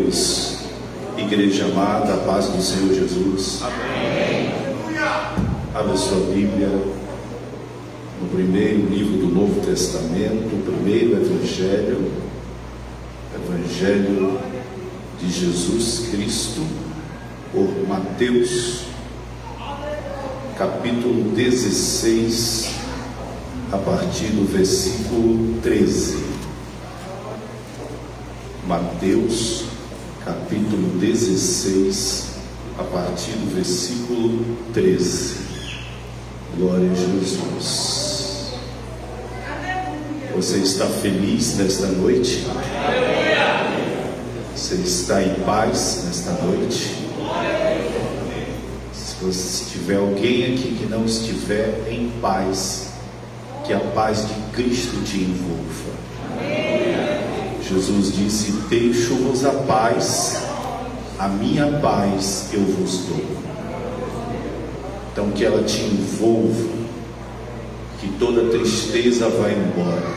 Deus. Igreja amada, a paz do Senhor Jesus. Amém. Abra sua Bíblia no primeiro livro do Novo Testamento, o primeiro Evangelho de Jesus Cristo, por Mateus, capítulo 16, a partir do versículo 13. Mateus, capítulo 16, a partir do versículo 13. Glória a Jesus. Você está feliz nesta noite? Você está em paz nesta noite? Se tiver alguém aqui que não estiver em paz, que a paz de Cristo te envolva. Jesus disse: deixo-vos a paz, a minha paz eu vos dou. Então que ela te envolva, que toda tristeza vá embora,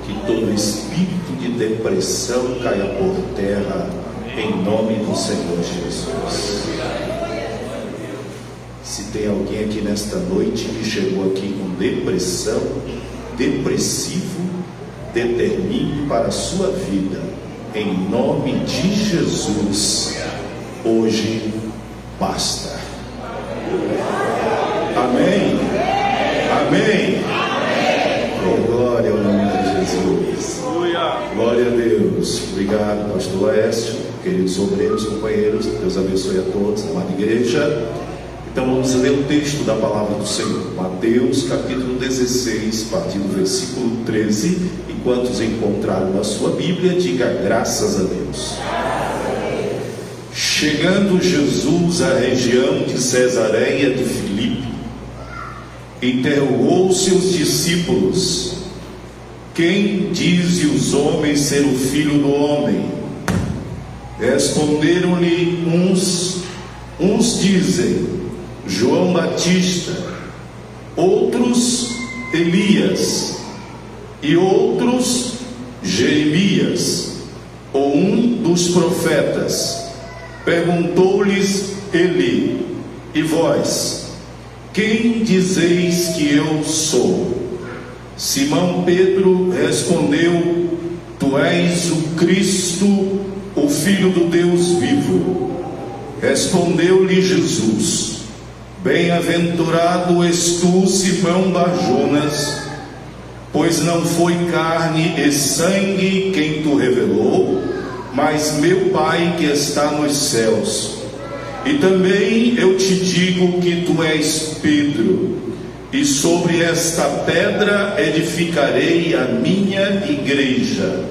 que todo espírito de depressão caia por terra, em nome do Senhor Jesus. Se tem alguém aqui nesta noite que chegou aqui com depressão, depressivo, determine para a sua vida, em nome de Jesus, hoje basta. Amém? Amém? Oh, glória ao nome de Jesus. Glória a Deus. Obrigado, pastor Laércio, queridos obreiros, companheiros. Deus abençoe a todos, amada igreja. Então vamos ler o texto da palavra do Senhor, Mateus capítulo 16, a partir do versículo 13. E quantos encontraram na sua Bíblia, diga graças a Deus. Chegando Jesus à região de Cesareia de Filipe, interrogou seus discípulos: quem dizem os homens ser o Filho do Homem? Responderam-lhe uns dizem João Batista, outros Elias, e outros Jeremias, ou um dos profetas. Perguntou-lhes ele: e vós, quem dizeis que eu sou? Simão Pedro respondeu: tu és o Cristo, o Filho do Deus vivo. Respondeu-lhe Jesus: bem-aventurado és tu, Simão Bar-Jonas, pois não foi carne e sangue quem tu revelou, mas meu Pai que está nos céus. E também eu te digo que tu és Pedro, e sobre esta pedra edificarei a minha igreja,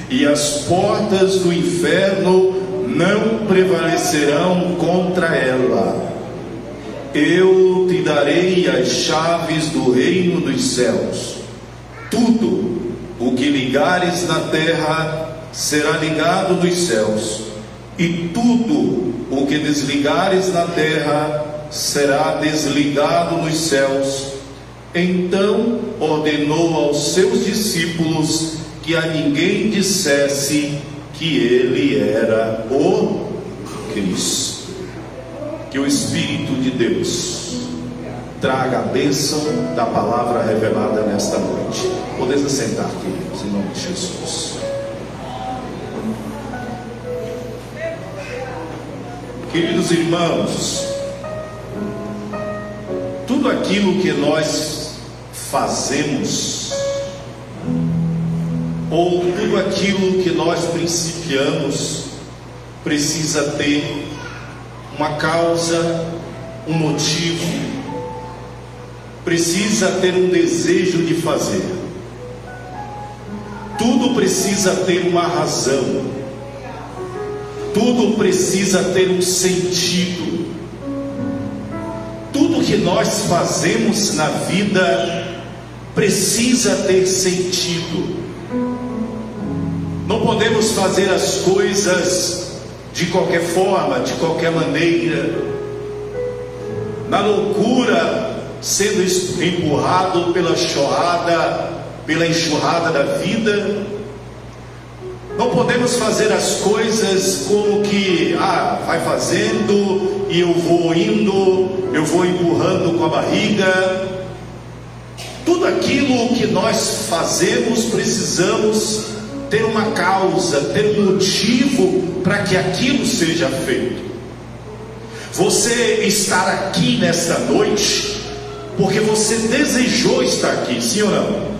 e as portas do inferno não prevalecerão contra ela. Eu te darei as chaves do reino dos céus. Tudo o que ligares na terra será ligado nos céus, e tudo o que desligares na terra será desligado nos céus. Então ordenou aos seus discípulos que a ninguém dissesse que ele era o Cristo. Que o Espírito de Deus traga a bênção da palavra revelada nesta noite. Podeis assentar, queridos, em nome de Jesus. Queridos irmãos, tudo aquilo que nós fazemos, ou tudo aquilo que nós principiamos, precisa ter uma causa, um motivo, precisa ter um desejo de fazer. Tudo precisa ter uma razão, tudo precisa ter um sentido. Tudo que nós fazemos na vida precisa ter sentido. Não podemos fazer as coisas de qualquer forma, de qualquer maneira, na loucura, sendo empurrado pela enxurrada da vida. Não podemos fazer as coisas como que, vai fazendo e eu vou indo, eu vou empurrando com a barriga. Tudo aquilo que nós fazemos, precisamos ter uma causa, ter um motivo para que aquilo seja feito. Você estar aqui nesta noite, porque você desejou estar aqui, sim ou não?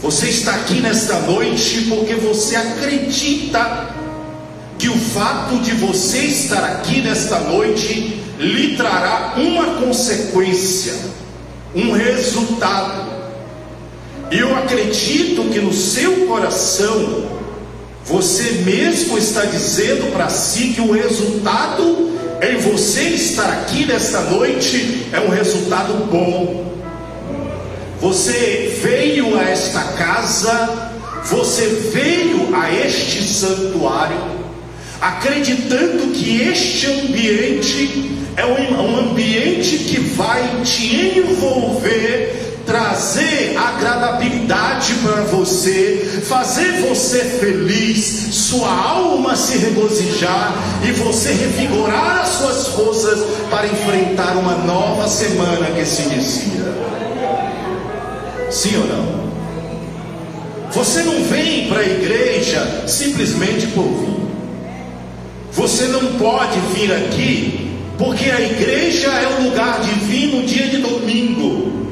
Você está aqui nesta noite porque você acredita que o fato de você estar aqui nesta noite lhe trará uma consequência, um resultado. E eu acredito que no seu coração você mesmo está dizendo para si que o resultado em você estar aqui nesta noite é um resultado bom. Você veio a esta casa, você veio a este santuário, acreditando que este ambiente é um ambiente que vai te envolver, trazer agradabilidade para você, fazer você feliz, sua alma se regozijar e você revigorar as suas forças para enfrentar uma nova semana que se inicia. Sim ou não? Você não vem para a igreja simplesmente por vir. Você não pode vir aqui porque a igreja é um lugar de vir no dia de domingo.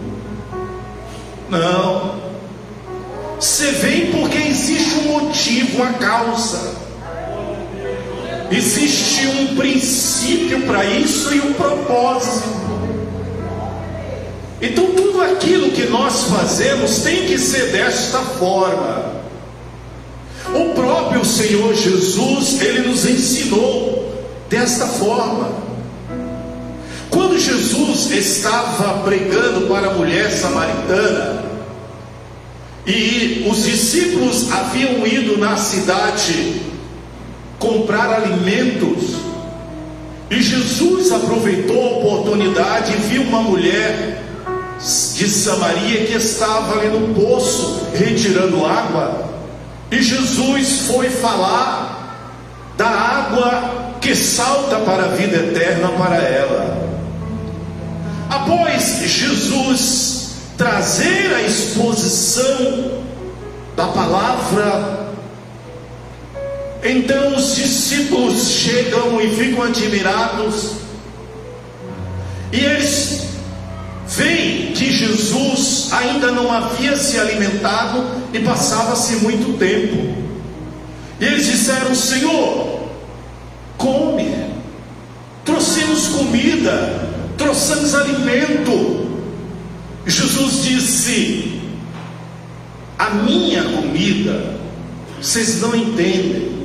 Não. Você vem porque existe um motivo, uma causa. Existe um princípio para isso e um propósito. Então tudo aquilo que nós fazemos tem que ser desta forma. O próprio Senhor Jesus, Ele nos ensinou desta forma. Quando Jesus estava pregando para a mulher samaritana, e os discípulos haviam ido na cidade comprar alimentos, e Jesus aproveitou a oportunidade e viu uma mulher de Samaria que estava ali no poço retirando água, e Jesus foi falar da água que salta para a vida eterna para ela. Após Jesus trazer a exposição da palavra, então os discípulos chegam e ficam admirados, e eles veem que Jesus ainda não havia se alimentado e passava-se muito tempo. E eles disseram: Senhor, come. Trouxemos comida, trouxemos alimento. Jesus disse: a minha comida vocês não entendem.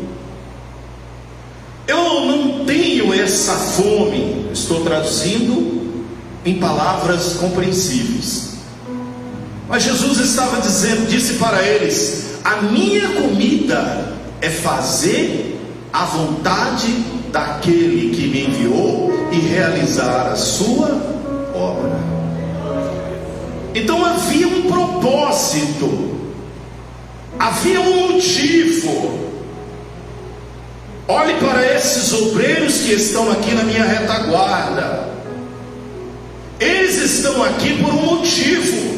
Eu não tenho essa fome. Estou traduzindo em palavras compreensíveis. Mas Jesus estava disse para eles: a minha comida é fazer a vontade daquele que me enviou e realizar a sua obra. Então havia um propósito, havia um motivo. Olhe para esses obreiros que estão aqui na minha retaguarda. Eles estão aqui por um motivo.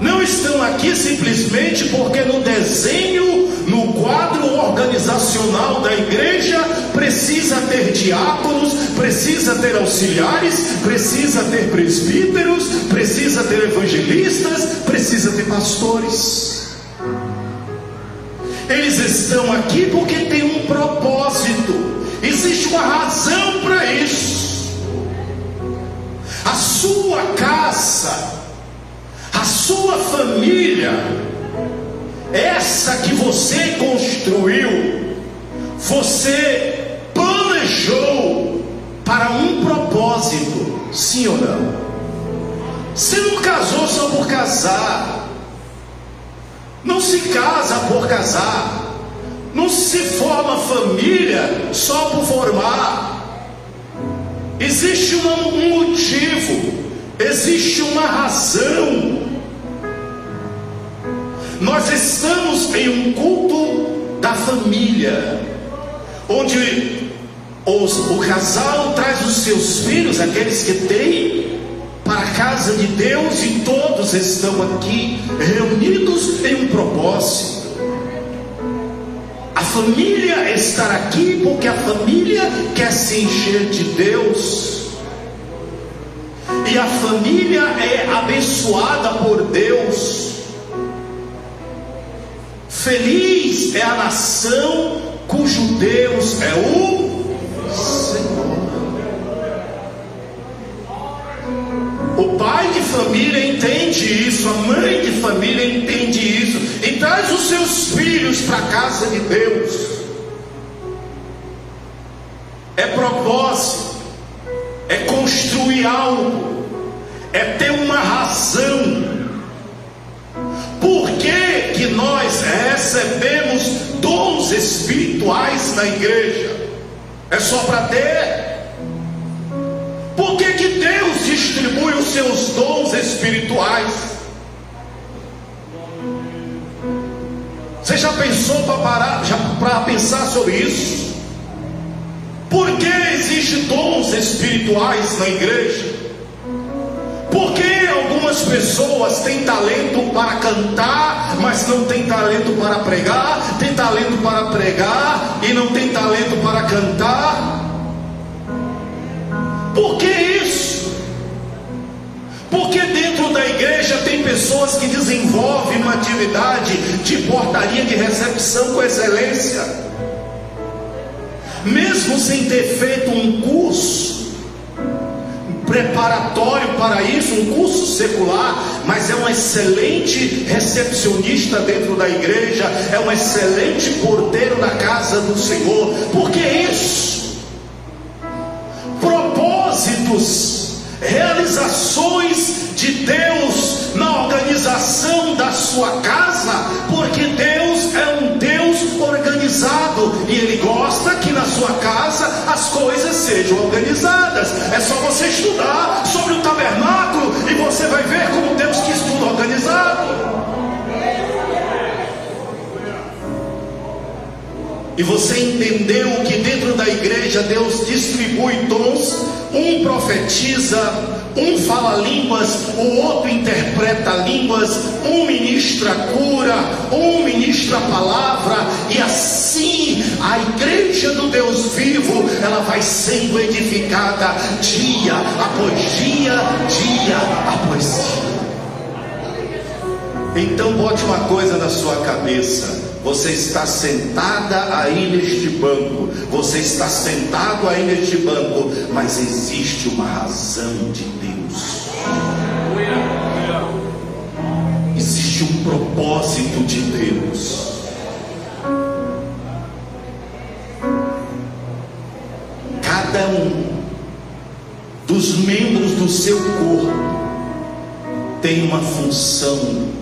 Não estão aqui simplesmente porque no desenho, no quadro organizacional da igreja, precisa ter diáconos, precisa ter auxiliares, precisa ter presbíteros, precisa ter evangelistas, precisa ter pastores. Eles estão aqui porque tem um propósito, existe uma razão para isso. A sua casa, a sua família, essa que você construiu, você planejou para um propósito, sim ou não? Você não casou só por casar, não se casa por casar, não se forma família só por formar. Existe um motivo, existe uma razão. Nós estamos em um culto da família, onde o casal traz os seus filhos, aqueles que têm, para a casa de Deus, e todos estão aqui reunidos em um propósito. A família está aqui porque a família quer se encher de Deus, e a família é abençoada por Deus. Feliz é a nação cujo Deus é o Senhor. O pai de família entende isso, a mãe de família entende isso, e traz os seus filhos para a casa de Deus. É propósito, é construir algo, é ter uma razão. Por que nós recebemos dons espirituais na igreja? É só para ter? Por que Deus distribui os seus dons espirituais? Você já pensou para pensar sobre isso? Por que existem dons espirituais na igreja? Por que algumas pessoas têm talento para cantar, mas não têm talento para pregar? Tem talento para pregar e não tem talento para cantar? Por que isso? Porque dentro da igreja tem pessoas que desenvolvem uma atividade de portaria de recepção com excelência, mesmo sem ter feito um curso preparatório para isso, um curso secular, mas é um excelente recepcionista dentro da igreja, é um excelente porteiro da casa do Senhor. Por que isso? Propósitos, realizações de Deus na organização da sua casa, porque Deus é um Deus organizado, e Ele gosta que na sua casa as coisas sejam organizadas. É só você estudar sobre o tabernáculo e você vai ver como Deus quis tudo organizado. E você entendeu que dentro da igreja Deus distribui dons, um profetiza, um fala línguas, o outro interpreta línguas, um ministra cura, um ministra palavra, e assim a igreja do Deus vivo, ela vai sendo edificada dia após dia, dia após dia. Então bote uma coisa na sua cabeça: você está sentada aí neste banco, você está sentado aí neste banco, mas existe uma razão de Deus, existe um propósito de Deus. Cada um dos membros do seu corpo tem uma função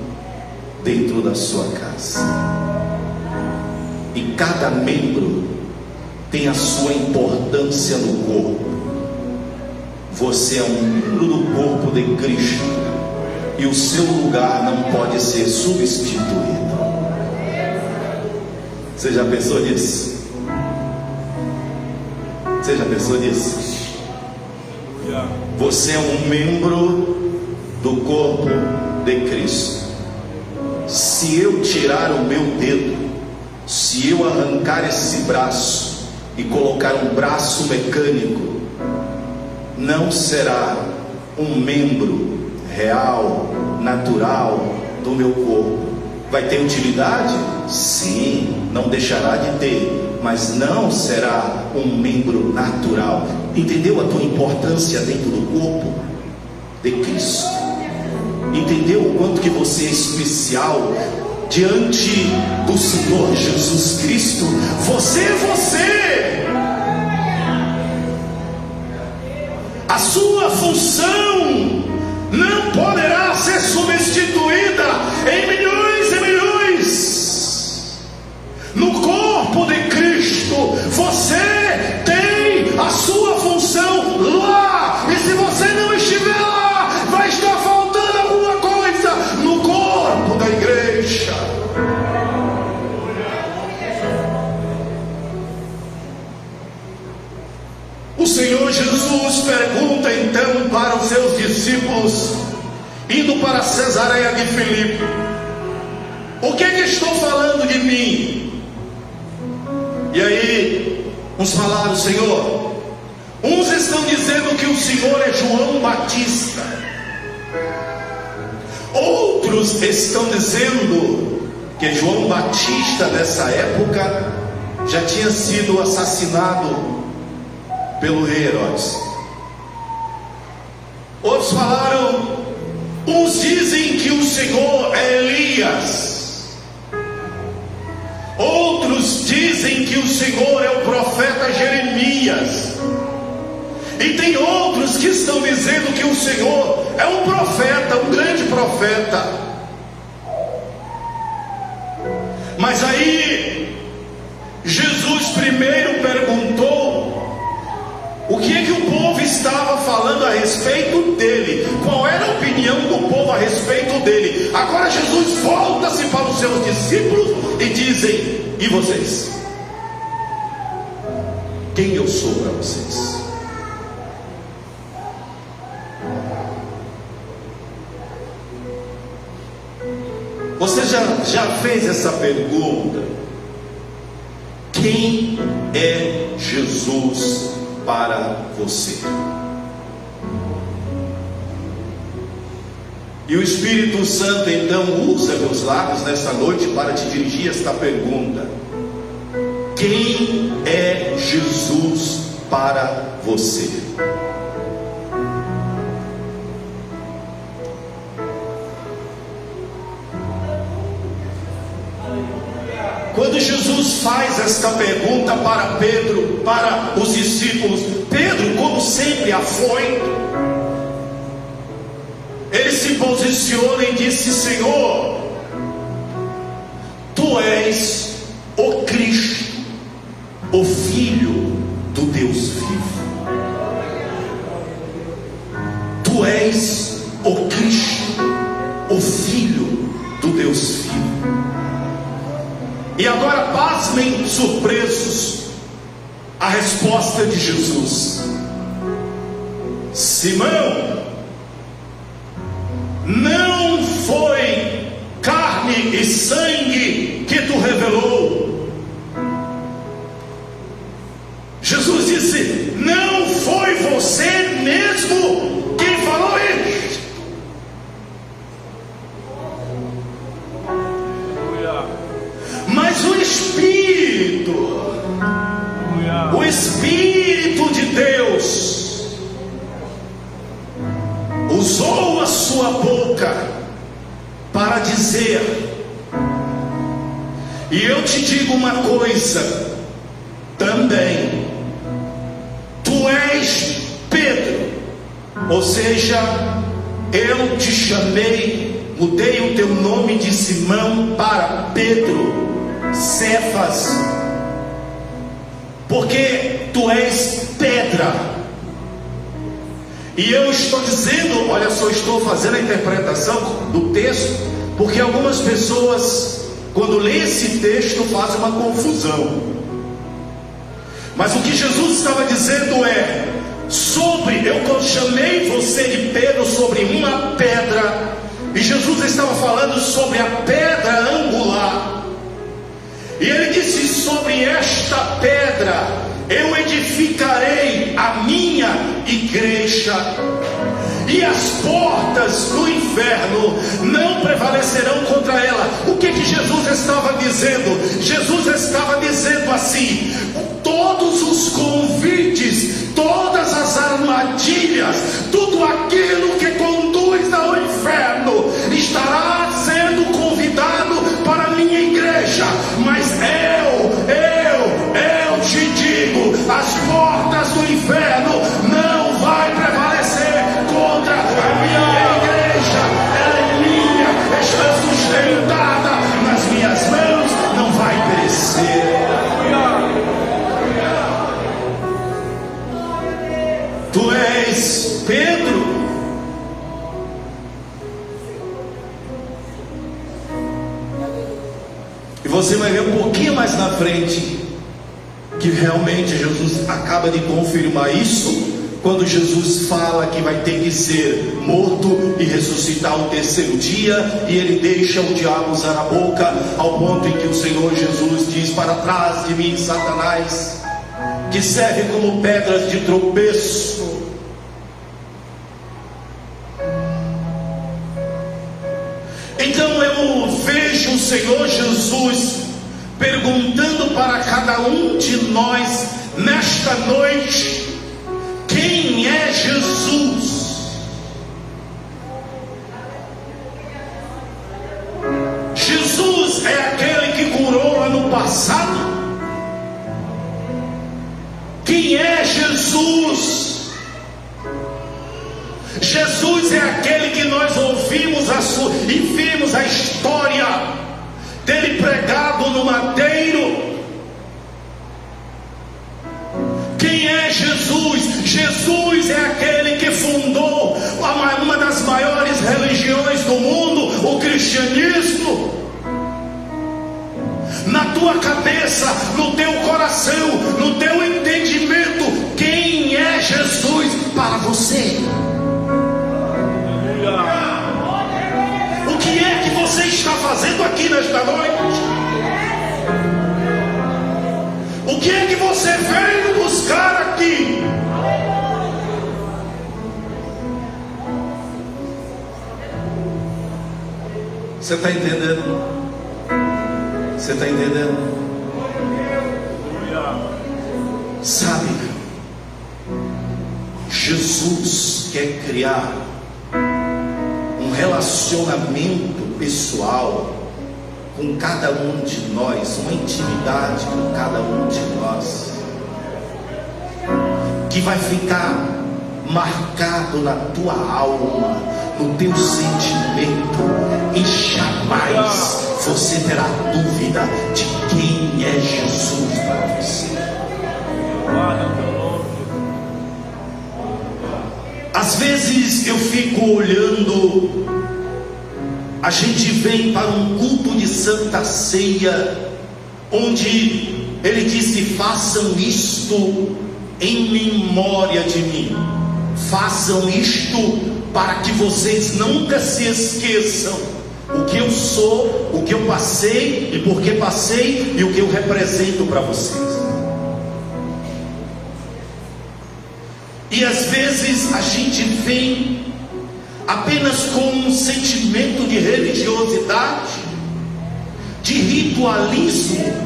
dentro da sua casa. E cada membro tem a sua importância no corpo. Você é um membro do corpo de Cristo, e o seu lugar não pode ser substituído. Você já pensou nisso? Você já pensou nisso? Você é um membro do corpo de Cristo. Se eu tirar o meu dedo, se eu arrancar esse braço e colocar um braço mecânico, não será um membro real, natural do meu corpo. Vai ter utilidade? Sim, não deixará de ter, mas não será um membro natural. Entendeu a tua importância dentro do corpo de Cristo? Entendeu o quanto que você é especial diante do Senhor Jesus Cristo? Você. A sua função não poderá ser substituída em milhões e milhões. No corpo de Cristo, você tem a sua função lá, e se você não estiver lá, vai estar faltando alguma coisa no corpo da igreja. indo para Cesareia de Filipe. O que é que estou falando de mim? E aí, uns falaram: Senhor, uns estão dizendo que o Senhor é João Batista, outros estão dizendo que João Batista nessa época já tinha sido assassinado pelo rei Herodes. Outros falaram: uns dizem que o Senhor é Elias, outros dizem que o Senhor é o profeta Jeremias, e tem outros que estão dizendo que o Senhor é um profeta, um grande profeta. Mas aí Jesus primeiro perguntou o que é que o povo estava falando a respeito dele, qual era a opinião do povo a respeito dele. Agora Jesus volta-se para os seus discípulos e dizem: e vocês? Quem eu sou para vocês? Você já fez essa pergunta? Quem é Jesus para você? E o Espírito Santo então usa meus lábios nesta noite para te dirigir esta pergunta: quem é Jesus para você? Quando Jesus faz esta pergunta para Pedro, para os discípulos, Pedro, como sempre afoito, ele se posiciona e disse: Senhor, Tu és o Cristo, o Filho do Deus vivo. Tu és o Cristo, o Filho do Deus vivo. E agora pasmem surpresos a resposta de Jesus: Simão, não foi carne e sangue que tu revelou. Jesus disse: não foi você mesmo quem falou isso. Mas o Espírito de Deus usou a sua boca para dizer. E eu te digo uma coisa também: tu és Pedro, ou seja, eu te chamei, mudei o teu nome de Simão para Pedro, Cefas, porque tu és pedra. E eu estou dizendo, olha só, estou fazendo a interpretação do texto, porque algumas pessoas, quando lê esse texto, fazem uma confusão. Mas o que Jesus estava dizendo é: eu chamei você de Pedro sobre uma pedra, e Jesus estava falando sobre a pedra angular. E ele disse: sobre esta pedra eu edificarei a minha igreja, e as portas do inferno não prevalecerão contra ela. O que Jesus estava dizendo? Jesus estava dizendo assim: todos os convites, todas as armadilhas, tudo aquilo que conduz ao inferno estará sendo convidado para a minha igreja. Mas eu te digo, as portas do inferno não vai prevalecer contra a minha igreja. Ela é minha, está sustentada nas minhas mãos, não vai perecer. Tu és Pedro. E você vai ver um pouquinho mais na frente que realmente Jesus acaba de confirmar isso Quando Jesus fala que vai ter que ser morto e ressuscitar ao terceiro dia, e ele deixa o diabo usar a boca, ao ponto em que o Senhor Jesus diz: para trás de mim, Satanás, que serve como pedras de tropeço. Então eu vejo o Senhor Jesus perguntando para cada um de nós nesta noite: quem é Jesus? Jesus é aquele que curou lá no passado? Quem é Jesus? Jesus é aquele que nós ouvimos e vimos a história dele pregado no madeiro. Quem é Jesus? Jesus é aquele que fundou uma das maiores religiões do mundo, o cristianismo. Na tua cabeça, no teu coração, no teu entendimento, quem é Jesus para você? O que é que você está fazendo aqui nesta noite? O que é que você veio buscar aqui? Você está entendendo? Você está entendendo? Sabe, Jesus quer criar um relacionamento pessoal com cada um de nós, uma intimidade com cada um de nós, que vai ficar marcado na tua alma, no teu sentimento, e jamais você terá dúvida de quem é Jesus para você. Às vezes eu fico olhando, a gente vem para um culto de Santa Ceia, onde ele disse: façam isto em memória de mim. Façam isto para que vocês nunca se esqueçam o que eu sou, o que eu passei e por que passei, e o que eu represento para vocês. E às vezes a gente vem apenas com um sentimento de religiosidade, de ritualismo,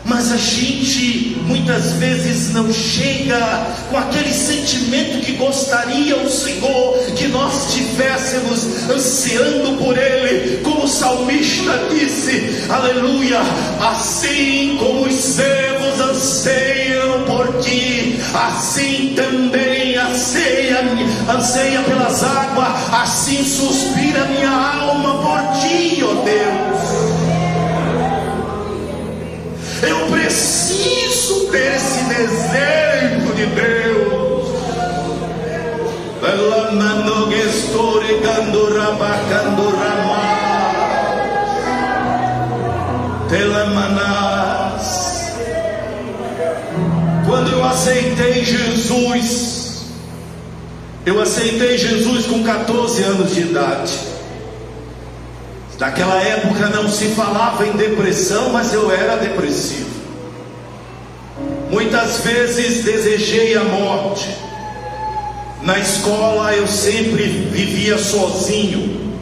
mas a gente muitas vezes não chega com aquele sentimento que gostaria o Senhor que nós tivéssemos, ansiando por Ele, como o salmista disse, aleluia: assim como os servos anseiam por Ti, assim também anseia pelas águas, assim suspira minha alma por Ti, ó Deus. Eu preciso ter esse desejo de Deus. Quando eu aceitei Jesus com 14 anos de idade. Naquela época não se falava em depressão, mas eu era depressivo. Muitas vezes desejei a morte. Na escola eu sempre vivia sozinho.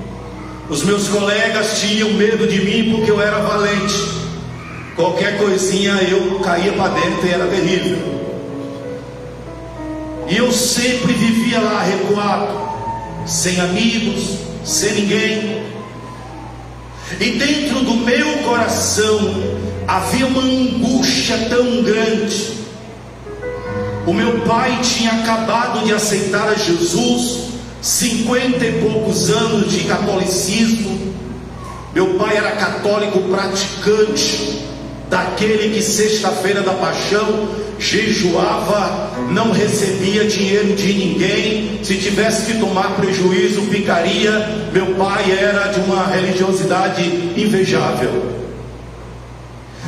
Os meus colegas tinham medo de mim porque eu era valente. Qualquer coisinha eu caía para dentro e era terrível. E eu sempre vivia lá recuado, sem amigos, sem ninguém. E dentro do meu coração havia uma angústia tão grande. O meu pai tinha acabado de aceitar a Jesus, 50 e poucos anos de catolicismo. Meu pai era católico praticante, daquele que sexta-feira da paixão jejuava, não recebia dinheiro de ninguém, se tivesse que tomar prejuízo ficaria. Meu pai era de uma religiosidade invejável,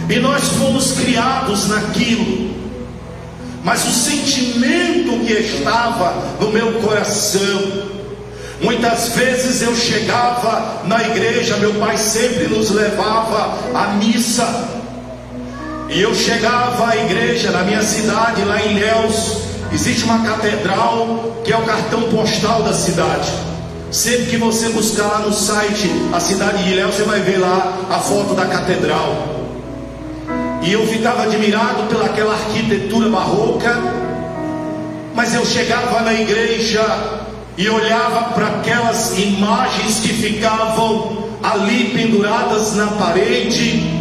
e nós fomos criados naquilo. mas o sentimento que estava no meu coração. Muitas vezes eu chegava na igreja, meu pai sempre nos levava à missa, e eu chegava à igreja na minha cidade, lá em Ilhéus, existe uma catedral que é o cartão postal da cidade. Sempre que você buscar lá no site a cidade de Ilhéus, você vai ver lá a foto da catedral. E eu ficava admirado pelaquela arquitetura barroca, mas eu chegava na igreja e olhava para aquelas imagens que ficavam ali penduradas na parede,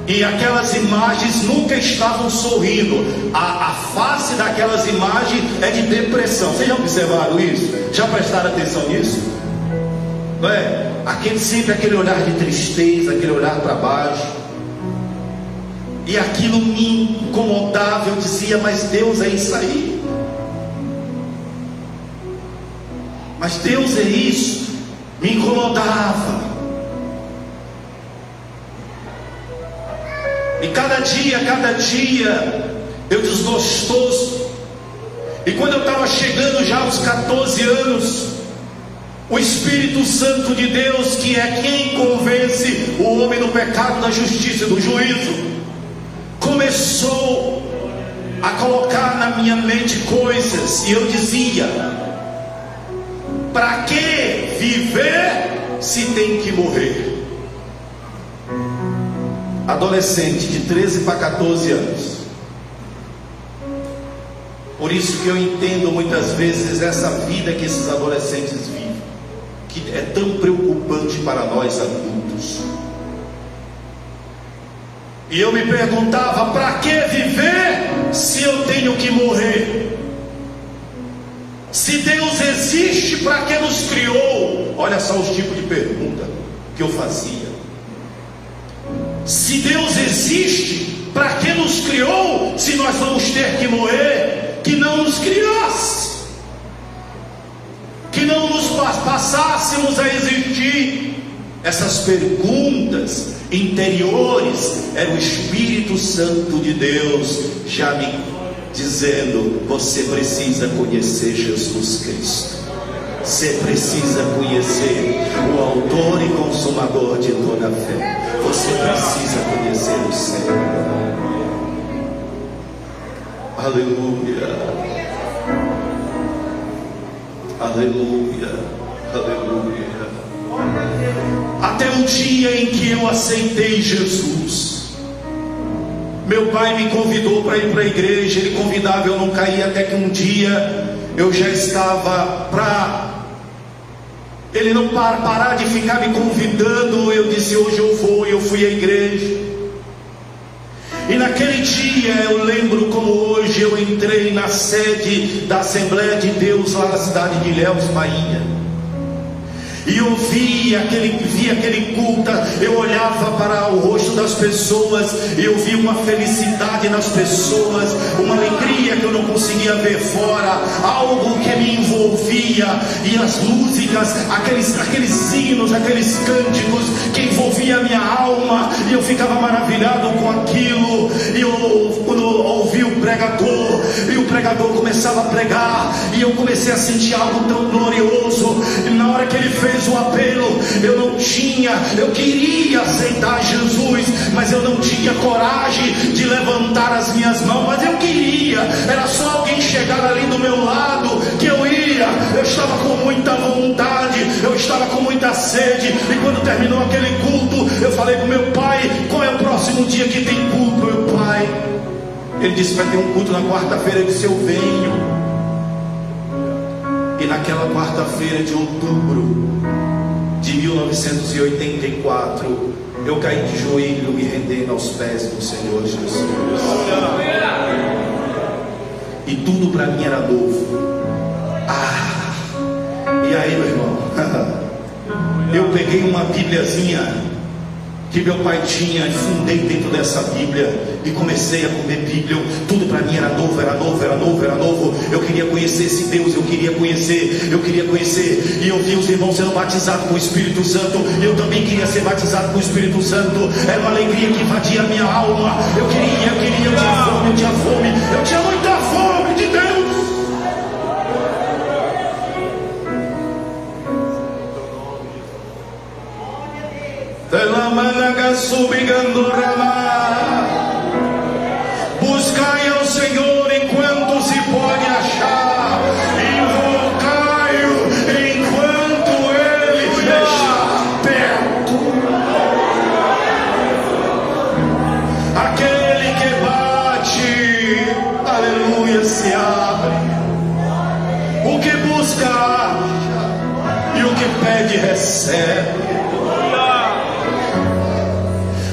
e aquelas imagens nunca estavam sorrindo. A face daquelas imagens é de depressão. Vocês já observaram isso? Já prestaram atenção nisso? Não é? Sempre aquele olhar de tristeza, aquele olhar para baixo. E aquilo me incomodava. Eu dizia, mas Deus é isso aí. Mas Deus é isso. Me incomodava. E cada dia, eu desgostoso. E quando eu estava chegando já aos 14 anos, o Espírito Santo de Deus, que é quem convence o homem do pecado, da justiça e do juízo, começou a colocar na minha mente coisas. E eu dizia, para que viver se tem que morrer? Adolescente de 13 para 14 anos. Por isso que eu entendo muitas vezes essa vida que esses adolescentes vivem, que é tão preocupante para nós adultos. E eu me perguntava, para que viver se eu tenho que morrer? Se Deus existe, para que nos criou? Olha só os tipos de pergunta que eu fazia. Se Deus existe, para que nos criou, se nós vamos ter que morrer? Que não nos criasse, que não nos passássemos a existir. Essas perguntas interiores, era o Espírito Santo de Deus já me dizendo, você precisa conhecer Jesus Cristo. Você precisa conhecer o autor e consumador de toda a fé. Você precisa conhecer o Senhor. Aleluia. Aleluia. Aleluia. Até o dia em que eu aceitei Jesus, meu pai me convidou para ir para a igreja. Ele convidava, eu não caía, até que um dia eu já estava para ele não parar de ficar me convidando. Eu disse, hoje eu vou. E eu fui à igreja. E naquele dia, eu lembro como hoje, eu entrei na sede da Assembleia de Deus, lá na cidade de Ilhéus, Bahia. E eu vi aquele culto, eu olhava para o rosto das pessoas, e eu vi uma felicidade nas pessoas, uma alegria que eu não conseguia ver fora, algo que me envolvia, e as músicas, aqueles hinos, aqueles cânticos que envolvia a minha alma, e eu ficava maravilhado com aquilo. E quando eu ouvi o pregador, e o pregador começava a pregar, e eu comecei a sentir algo tão glorioso. E na hora que ele fez o apelo, eu queria aceitar Jesus, mas eu não tinha coragem de levantar as minhas mãos, mas eu queria, era só alguém chegar ali do meu lado que eu ia. Eu estava com muita vontade, eu estava com muita sede. E quando terminou aquele culto, eu falei com meu pai, qual é o próximo dia que tem culto, meu pai? Ele disse, vai ter um culto na quarta-feira. Eu disse, eu venho. E naquela quarta-feira de outubro de 1984, eu caí de joelho, me rendendo aos pés do Senhor Jesus. E tudo para mim era novo. E aí, meu irmão, eu peguei uma Bíbliazinha que meu pai tinha, e fundei dentro dessa Bíblia e comecei a comer Bíblia. Tudo para mim era novo, era novo, era novo, era novo. Eu queria conhecer esse Deus, eu queria conhecer. E eu vi os irmãos sendo batizados com o Espírito Santo, e eu também queria ser batizado com o Espírito Santo. Era uma alegria que invadia a minha alma. Eu tinha fome, eu tinha muita fome. Buscai ao Senhor enquanto se pode achar, invocai-o enquanto Ele está perto. Aquele que bate, aleluia, se abre. O que busca acha, e o que pede recebe.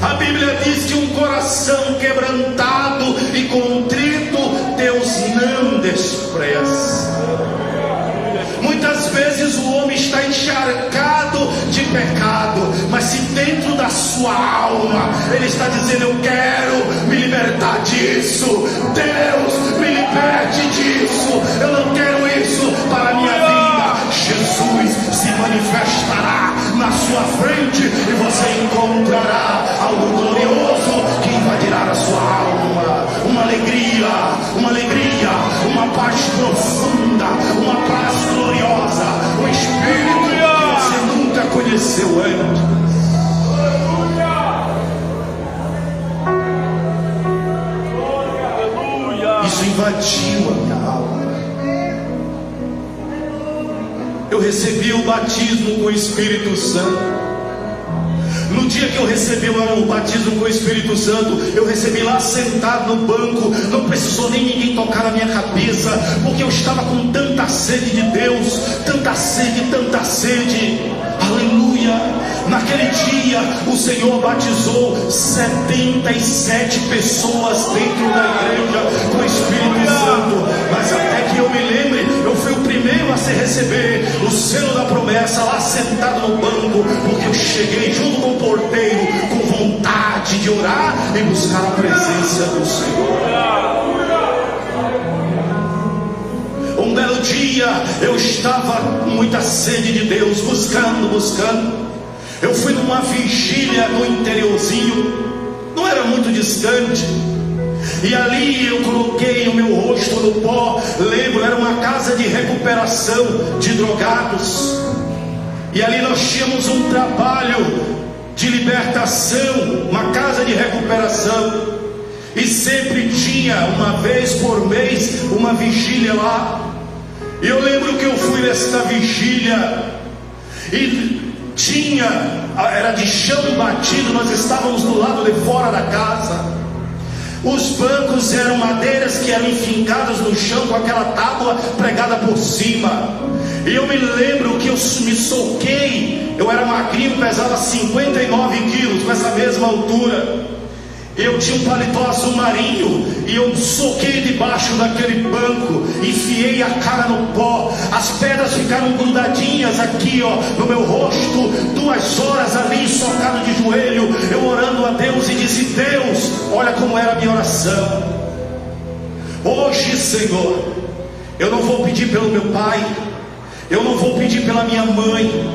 A Bíblia diz que um coração quebrantado e contrito Deus não despreza. Muitas vezes o homem está encharcado de pecado, mas se dentro da sua alma ele está dizendo: eu quero me libertar disso, Deus me liberte disso, eu não quero isso para a minha vida, Jesus se manifestará na sua frente e você encontrará algo glorioso que invadirá a sua alma, uma alegria, uma paz profunda, uma paz gloriosa, um espírito que você nunca conheceu antes. Isso invadiu a minha alma. Eu recebi o batismo com o Espírito Santo. No dia que eu recebi o batismo com o Espírito Santo, eu recebi lá sentado no banco. Não precisou nem ninguém tocar na minha cabeça, porque eu estava com tanta sede de Deus, tanta sede, aleluia. Naquele dia o Senhor batizou 77 pessoas dentro da igreja com o Espírito Santo. Mas até que eu me lembre, eu fui o primeiro a se receber o selo da promessa lá sentado no banco, porque eu cheguei junto com o porteiro com vontade de orar e buscar a presença do Senhor. Um belo dia eu estava com muita sede de Deus, buscando. Eu fui numa vigília no interiorzinho, não era muito distante, e ali eu coloquei o meu rosto no pó. Lembro, era uma casa de recuperação de drogados, e ali nós tínhamos um trabalho de libertação, uma casa de recuperação, e sempre tinha uma vez por mês uma vigília lá. E eu lembro que eu fui nesta vigília e era de chão batido, nós estávamos do lado de fora da casa. Os bancos eram madeiras que eram enfincadas no chão com aquela tábua pregada por cima. E eu me lembro que eu me soquei. Eu era magrinho, pesava 59 quilos, com essa mesma altura. Eu tinha um paletó azul marinho e eu soquei debaixo daquele banco, enfiei a cara no pó, as pedras ficaram grudadinhas aqui, no meu rosto. 2 horas ali, socado de joelho, eu orando a Deus, e disse: Deus, olha como era a minha oração. Hoje, Senhor, eu não vou pedir pelo meu pai, eu não vou pedir pela minha mãe,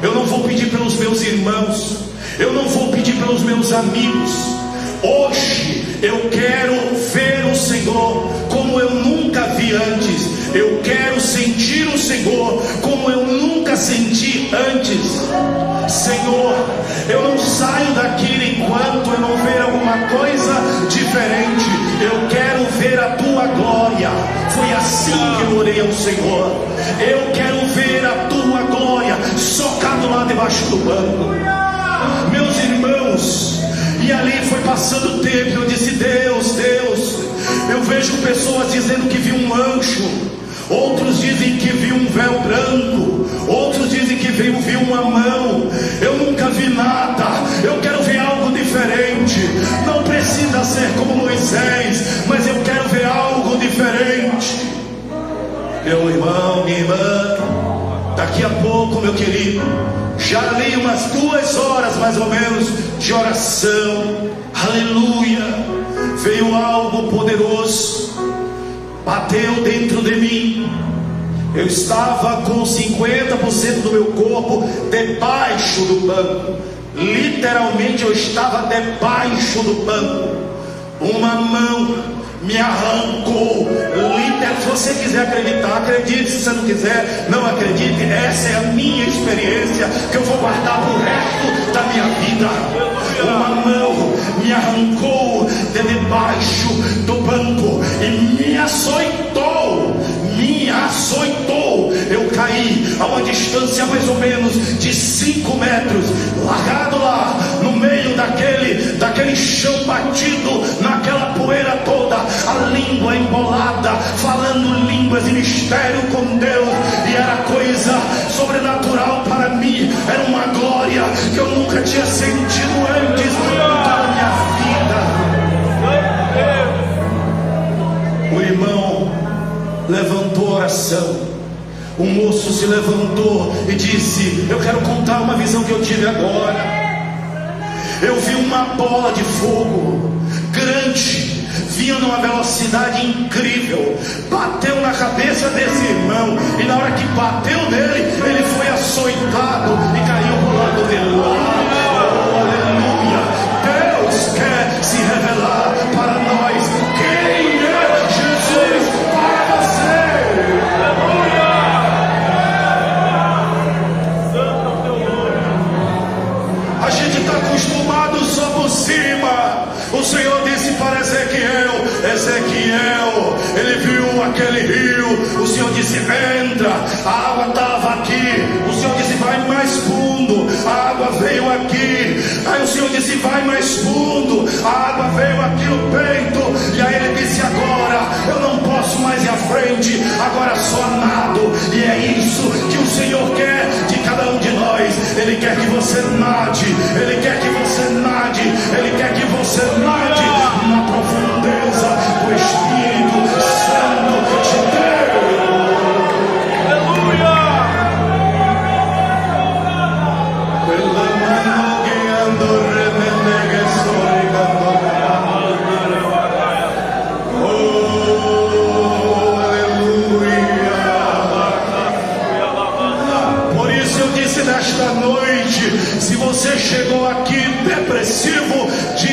eu não vou pedir pelos meus irmãos, eu não vou pedir pelos meus amigos. Hoje eu quero ver o Senhor como eu nunca vi antes. Eu quero sentir o Senhor como eu nunca senti antes. Senhor, eu não saio daqui enquanto eu não ver alguma coisa diferente. Eu quero ver a tua glória. Foi assim que eu orei ao Senhor. Eu quero ver a tua glória, socado lá debaixo do banco. Meus irmãos, e ali foi passando o tempo, eu disse: Deus, eu vejo pessoas dizendo que viu um anjo, outros dizem que viu um véu branco, outros dizem que viu uma mão. Eu nunca vi nada, eu quero ver algo diferente. Não precisa ser como Moisés, mas eu quero ver algo diferente. Meu irmão, minha irmã, daqui a pouco, meu querido, já li umas 2 horas mais ou menos de oração, aleluia. Veio algo poderoso, bateu dentro de mim. Eu estava com 50% do meu corpo debaixo do banco, literalmente eu estava debaixo do banco. Uma mão me arrancou, se você quiser acreditar, acredite. Se você não quiser, não acredite. Essa é a minha experiência, que eu vou guardar pro resto da minha vida. Uma mão me arrancou de debaixo do banco e me açoitou. Eu caí a uma distância mais ou menos de 5 metros, largado lá no meio daquele chão batido, naquela poeira toda, a língua embolada, falando línguas e mistério com Deus. E era coisa sobrenatural para mim, era uma glória que eu nunca tinha sentido antes na minha vida. O irmão levantou oração. O moço se levantou e disse: eu quero contar uma visão que eu tive agora. Eu vi uma bola de fogo grande, vinha numa velocidade incrível, bateu na cabeça desse irmão, e na hora que bateu nele, ele foi açoitado e caiu pro lado dele. Oh, aleluia! Deus quer se revelar para nós. Quem é Jesus para você? A gente está acostumado só por cima. O Senhor disse para Ezequiel, ele viu aquele rio. O Senhor disse: entra. A água estava aqui. O Senhor disse: vai mais fundo. A água veio aqui. Aí o Senhor disse: vai mais fundo. A água veio aqui no peito. E aí ele disse: agora eu não posso mais ir à frente, agora só nado. E é isso que o Senhor quer de cada um de nós. Ele quer que você nade. Ele quer que você nade. Ele quer que você nade na profundeza do Espírito Santo de Deus. Aleluia! Por isso eu disse nesta noite: se você chegou aqui depressivo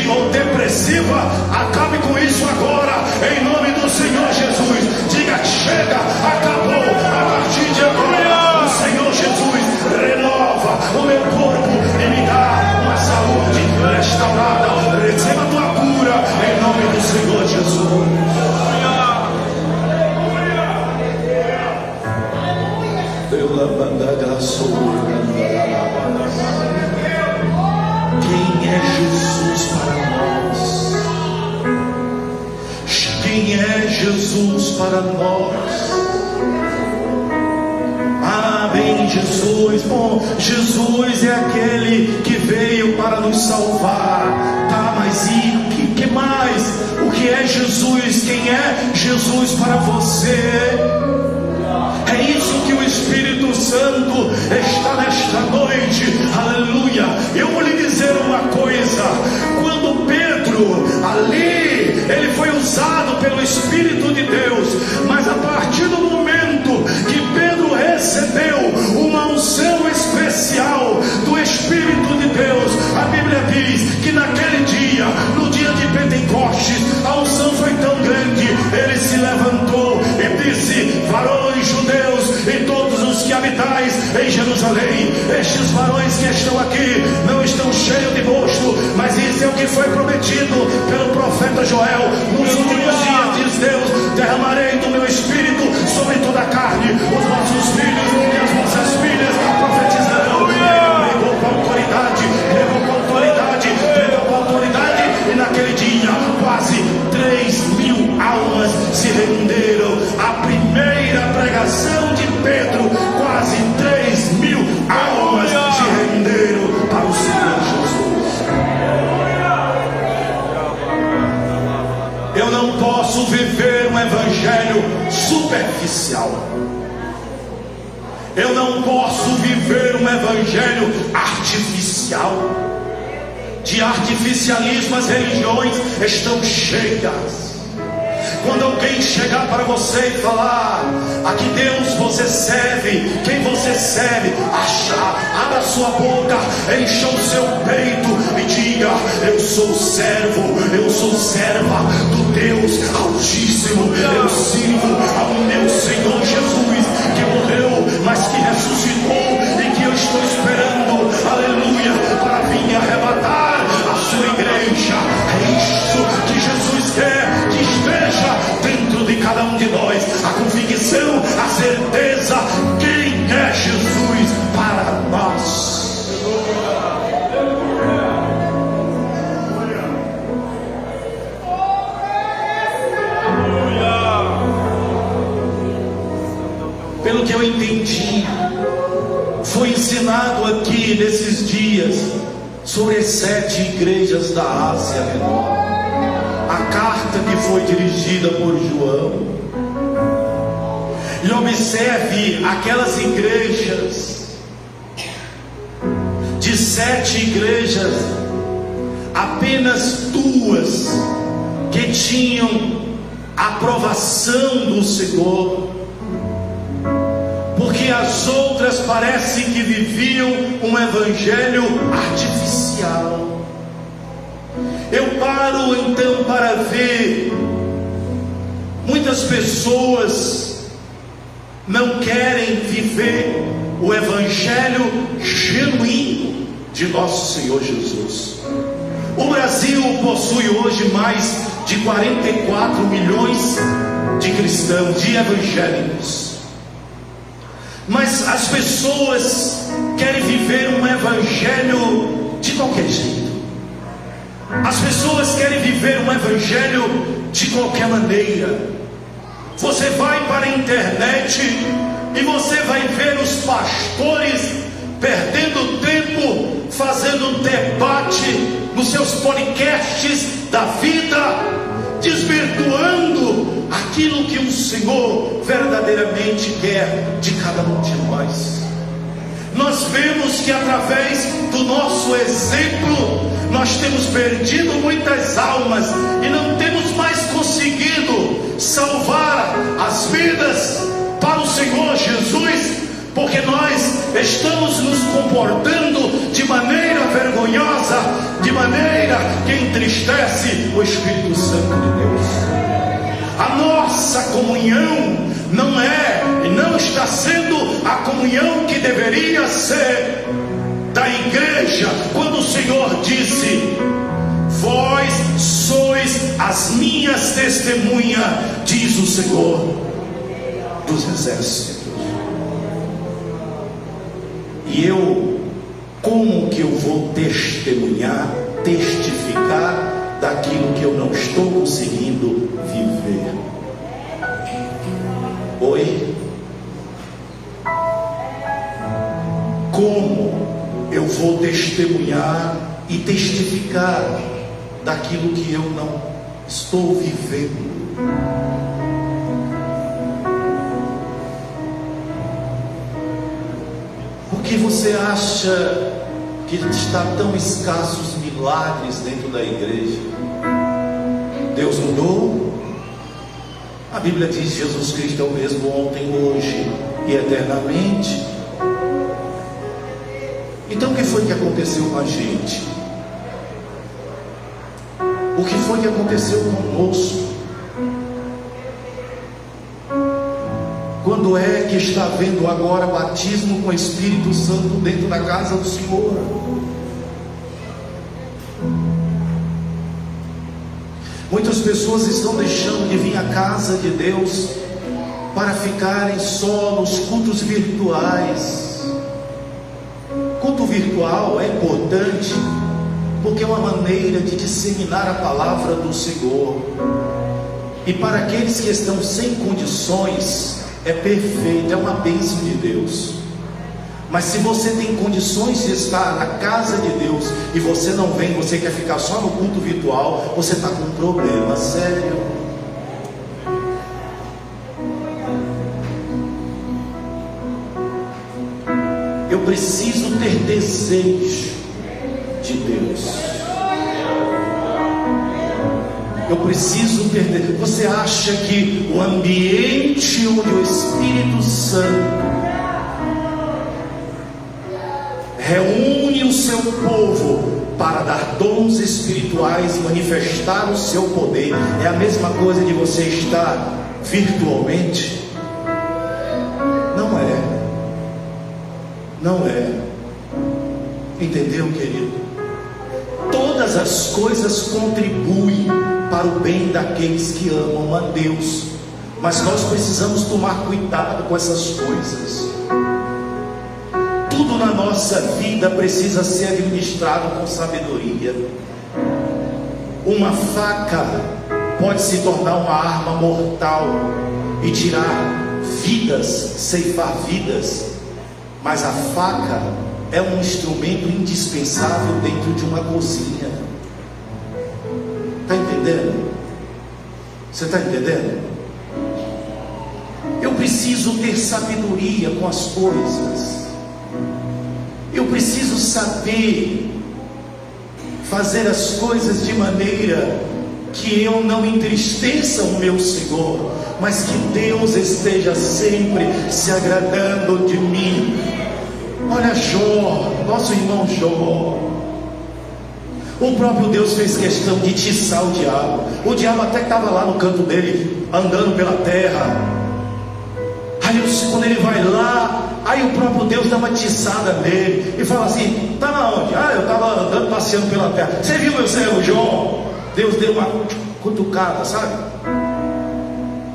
ou depressiva, acabe com isso agora, em nome do Senhor Jesus. Diga: chega, acabou. A partir de agora, o Senhor Jesus renova o meu corpo e me dá uma saúde restaurada. Receba a tua cura em nome do Senhor Jesus. Quem é Jesus para nós? Quem é Jesus para nós? Ah, bem, Jesus. Bom, Jesus é aquele que veio para nos salvar. Tá, mas e que mais? O que é Jesus? Quem é Jesus para você? É isso que o Espírito Santo está nesta noite. Aleluia. Eu vou lhe dizer uma coisa: quando Pedro ali, ele foi usado pelo Espírito de Deus, mas a partir do momento que Pedro recebeu uma unção especial do Espírito de Deus, a Bíblia diz que naquele dia, no dia de Pentecostes, a unção foi tão grande, ele se levantou e disse: varões judeus e todos os que habitais em Jerusalém, estes varões que estão aqui não estão cheios de mosto, mas isso é o que foi prometido pelo profeta Joel. Nos últimos dias, diz Deus, derramarei do meu Espírito sobre toda a carne. Os vossos filhos e as vossas filhas profetizarão. Ele pregou com autoridade, e naquele dia quase 3.000 almas se renderam. A primeira pregação de Pedro, quase 3.000 almas se renderam para o Senhor Jesus. Eu não posso viver um evangelho superficial. Eu não posso viver um evangelho artificial. De artificialismo as religiões estão cheias. Quando alguém chegar para você e falar: a que Deus você serve, quem você serve, abra sua boca, encha o seu peito e diga: eu sou servo, eu sou serva do Deus Altíssimo, eu sirvo ao meu Senhor Jesus, que morreu, mas que ressuscitou, e que eu estou esperando, aleluia, para vir convicção, a certeza quem é Jesus para nós. Pelo que eu entendi, foi ensinado aqui nesses dias sobre as 7 igrejas da Ásia Menor. A carta que foi dirigida por João. E observe aquelas igrejas, de 7 igrejas, apenas 2 que tinham aprovação do Senhor, porque as outras parece que viviam um evangelho artificial. Eu paro então para ver, muitas pessoas não querem viver o evangelho genuíno de nosso Senhor Jesus. O Brasil possui hoje mais de 44 milhões de cristãos, de evangélicos. Mas as pessoas querem viver um evangelho de qualquer jeito. As pessoas querem viver um evangelho de qualquer maneira. Você vai para a internet e você vai ver os pastores perdendo tempo fazendo debate nos seus podcasts da vida, desvirtuando aquilo que o Senhor verdadeiramente quer de cada um de nós. Nós vemos que através do nosso exemplo nós temos perdido muitas almas e não temos mais conseguido salvar as vidas para o Senhor Jesus, porque nós estamos nos comportando de maneira vergonhosa, de maneira que entristece o Espírito Santo de Deus. A nossa comunhão não é e não está sendo a comunhão que deveria ser da igreja, quando o Senhor disse: vós sois as minhas testemunhas, diz o Senhor dos exércitos. E eu, como que eu vou testemunhar, testificar daquilo que eu não estou conseguindo viver? Oi? Como eu vou testemunhar e testificar daquilo que eu não estou vivendo? Por que você acha que está tão escassos milagres dentro da igreja? Deus mudou? A Bíblia diz que Jesus Cristo é o mesmo ontem, hoje e eternamente. Então o que foi que aconteceu com a gente? O que foi que aconteceu conosco? Quando é que está havendo agora batismo com o Espírito Santo dentro da casa do Senhor? Muitas pessoas estão deixando de vir à casa de Deus para ficarem só nos cultos virtuais. Culto virtual é importante porque é uma maneira de disseminar a palavra do Senhor. E para aqueles que estão sem condições, é perfeito, é uma bênção de Deus. Mas se você tem condições de estar na casa de Deus e você não vem, você quer ficar só no culto virtual, você está com um problema sério. Eu preciso ter desejo de Deus. Eu preciso ter. Você acha que o ambiente onde o Espírito Santo reúne o seu povo para dar dons espirituais, manifestar o seu poder, é a mesma coisa de você estar virtualmente? Não é. Não é. Entendeu, querido? Todas as coisas contribuem para o bem daqueles que amam a Deus, Mas nós precisamos tomar cuidado com essas coisas. Tudo na nossa vida precisa ser administrado com sabedoria. Uma faca pode se tornar uma arma mortal e tirar vidas, ceifar vidas. Mas a faca é um instrumento indispensável dentro de uma cozinha. Está entendendo? Você está entendendo? Eu preciso ter sabedoria com as coisas. Eu preciso saber fazer as coisas de maneira que eu não entristeça o meu Senhor, mas que Deus esteja sempre se agradando de mim. Olha Jó, nosso irmão Jó. O próprio Deus fez questão de tiçar o diabo. O diabo até estava lá no canto dele, andando pela terra. Aí quando ele vai lá, aí o próprio Deus dá uma tiçada nele e fala assim: tá na onde? Eu estava andando, passeando pela terra. Você viu meu servo Jó? Deus deu uma cutucada, sabe?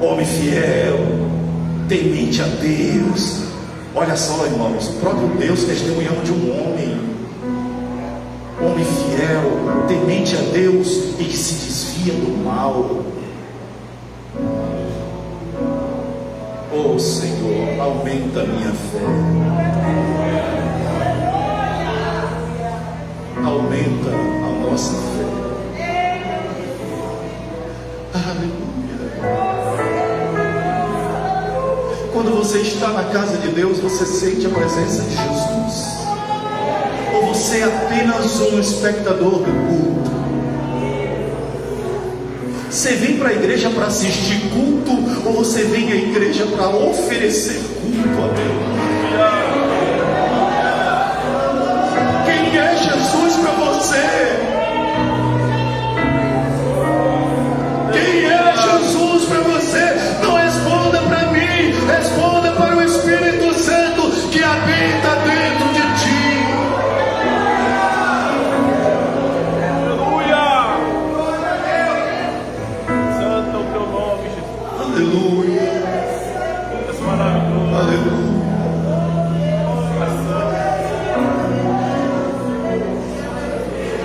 Homem fiel, temente a Deus. Olha só, irmãos, o próprio Deus testemunhando de um homem fiel, temente a Deus e que se desvia do mal. Oh Senhor, aumenta a minha fé, aumenta a nossa fé. Aleluia. Quando você está na casa de Deus, você sente a presença de Jesus, ou você é apenas um espectador do culto? Você vem para a igreja para assistir culto, ou você vem à igreja para oferecer culto a Deus? Quem é Jesus para você? Quem é Jesus para você? Não responda para mim, responda para o Espírito Santo que habita dentro de ti. Aleluia. Aleluia.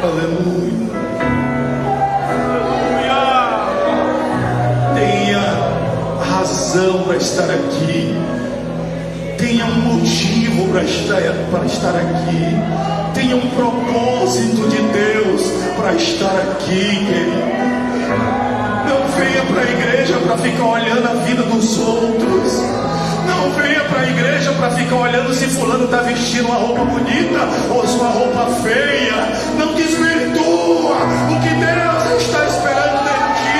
Aleluia. Tenha razão para estar aqui. Tenha um motivo para estar aqui. Tenha um propósito de Deus para estar aqui, querido. Não venha para a igreja para ficar olhando a vida dos outros. Não venha para a igreja para ficar olhando se fulano está vestindo uma roupa bonita ou sua roupa feia. Não desvirtua o que Deus está esperando de ti.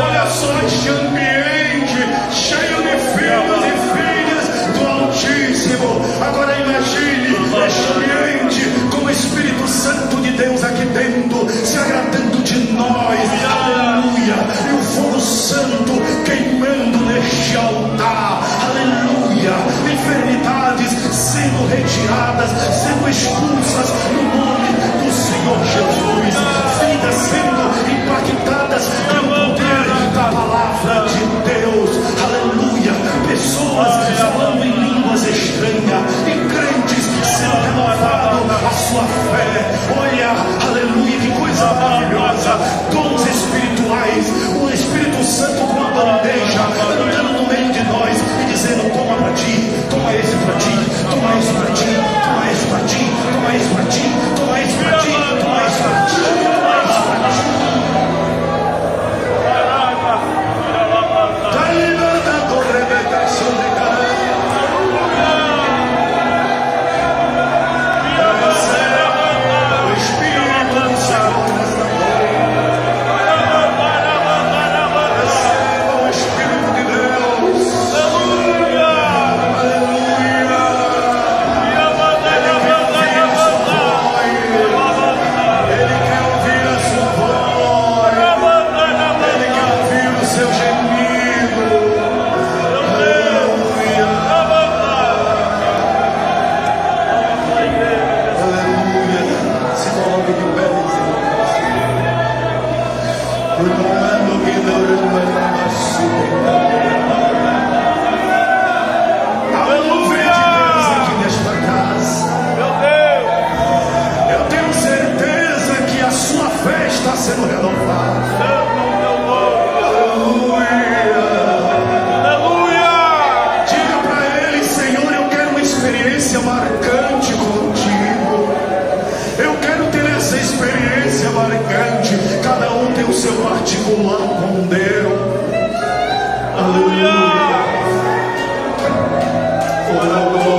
Olha só este ambiente cheio de filhos e filhas do Altíssimo. Agora imagine este ambiente com o Espírito Santo de Deus aqui dentro, se agradando de nós. Aleluia. E o fogo santo queimando neste altar. Aleluia. Enfermidades sendo retiradas, sendo expulsas no nome do Senhor Jesus. Vidas sendo impactadas pelo poder da palavra de Deus. Aleluia. Pessoas falando em línguas estranhas e crentes sendo renovados a sua fé. Olha, aleluia, que coisa maravilhosa. Dons espirituais, o Espírito Santo com uma bandeja andando no meio de nós e dizendo: toma para ti, toma esse para ti, toma esse para ti, toma esse para ti, toma esse para ti, toma esse para ti, toma esse para ti, toma esse para ti. toda glória.